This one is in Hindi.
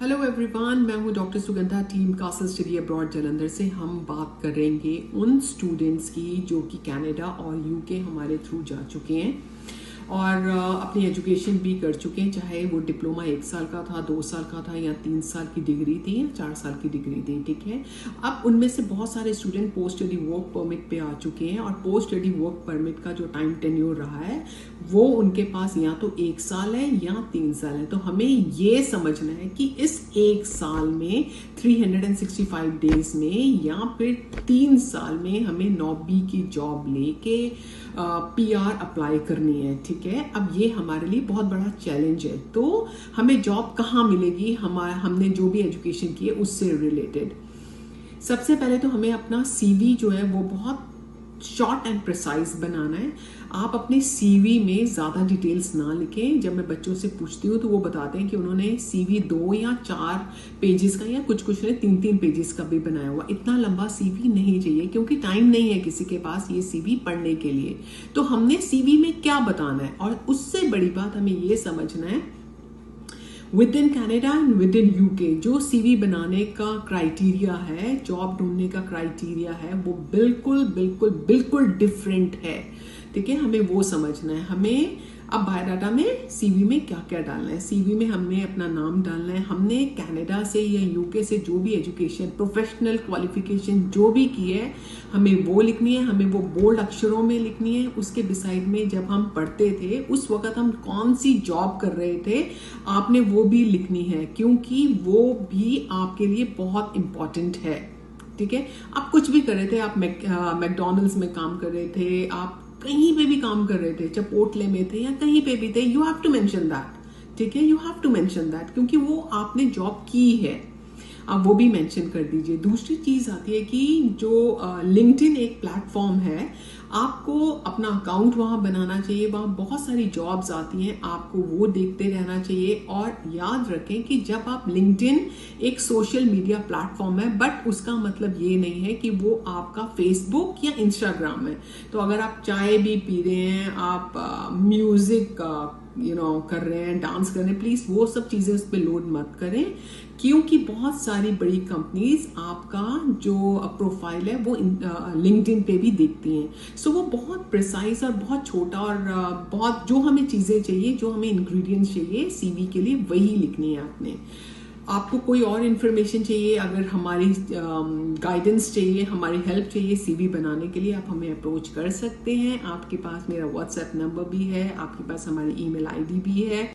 हेलो एवरीवन, मैं हूं doctor Sugandha, team castle study abroad Jalandhar से। हम बात करेंगे उन स्टूडेंट्स की जो कि कनाडा और यूके हमारे थ्रू जा चुके हैं और अपनी एजुकेशन भी कर चुके हैं, चाहे वो डिप्लोमा 1 साल का था, 2 साल का था या 3 साल की डिग्री थी या 4 साल की डिग्री थी। ठीक है, अब उनमें से बहुत सारे student post study work permit पे आ चुके हैं और पोस्ट स्टडी वर्क परमिट का जो टाइम टेन्योर रहा है वो उनके पास या तो 1 साल है या 3 साल है। तो हमें ये समझना है कि इस 1 साल में 365 डेज में या फिर 3 साल में हमें 9B की जॉब लेके PR अप्लाई करनी है। ठीक है, अब ये हमारे लिए बहुत बड़ा चैलेंज है। तो हमें जॉब कहाँ मिलेगी, हमने जो भी एजुकेशन की है उससे रिलेटेड। सबसे पहले तो हमें अपना CV जो है वो बहुत शॉर्ट एंड प्रिसाइज बनाना है। आप अपने CV में ज़्यादा डिटेल्स ना लिखें। जब मैं बच्चों से पूछती हूँ तो वो बताते हैं कि उन्होंने CV 2 या 4 पेजेस का या कुछ ने 3 पेजेस का भी बनाया हुआ। इतना लंबा CV नहीं चाहिए क्योंकि टाइम नहीं है किसी के पास ये CV पढ़ने के लिए। तो हमने CV में क्या बताना है, और उससे बड़ी बात हमें ये समझना है with in Canada and with in UK जो CV बनाने का क्राइटेरिया है, जॉब ढूंढने का क्राइटेरिया है, वो बिल्कुल बिल्कुल बिल्कुल डिफरेंट है। ठीक है, हमें वो समझना है। हमें अब बायोडाटा में CV में क्या क्या डालना है। CV में हमने अपना नाम डालना है, हमने कनाडा से या यूके से जो भी एजुकेशन, प्रोफेशनल क्वालिफिकेशन जो भी की है हमें वो लिखनी है, हमें वो बोल्ड अक्षरों में लिखनी है। उसके बिसाइड में जब हम पढ़ते थे उस वक्त हम कौन सी जॉब कर रहे थे आपने वो भी लिखनी है, क्योंकि वो भी आपके लिए बहुत इंपॉर्टेंट है। ठीक है, आप कुछ भी कर रहे थे, आप मैकडोनल्ड्स में काम कर रहे थे, आप कहीं पे भी काम कर रहे थे, चपोटले में थे या कहीं पे भी थे, you have to mention that. ठीक है, you have to mention that क्योंकि वो आपने जॉब की है, आप वो भी मेंशन कर दीजिए। दूसरी चीज आती है कि जो लिंक्डइन एक प्लेटफॉर्म है, आपको अपना अकाउंट वहां बनाना चाहिए। वहां बहुत सारी जॉब्स आती हैं, आपको वो देखते रहना चाहिए। और याद रखें कि जब आप लिंक्डइन एक सोशल मीडिया प्लेटफॉर्म है, बट उसका मतलब ये नहीं है कि वो आपका फेसबुक या इंस्टाग्राम है। तो अगर आप चाय भी पी रहे हैं, आप म्यूजिक कर रहे हैं, डांस कर रहे हैं, प्लीज वो सब चीजें उस पर लोड मत करें, क्योंकि बहुत सारी बड़ी कंपनीज आपका जो प्रोफाइल है वो लिंक्डइन पे भी देखती हैं। सो वो बहुत प्रिसाइज और बहुत छोटा और बहुत जो हमें चीजें चाहिए, जो हमें इंग्रेडिएंट्स चाहिए CV के लिए, वही लिखनी है आपने। आपको कोई और इन्फॉर्मेशन चाहिए, अगर हमारी गाइडेंस चाहिए, हमारी हेल्प चाहिए CV बनाने के लिए, आप हमें अप्रोच कर सकते हैं। आपके पास मेरा WhatsApp नंबर भी है, आपके पास हमारी email ID भी है।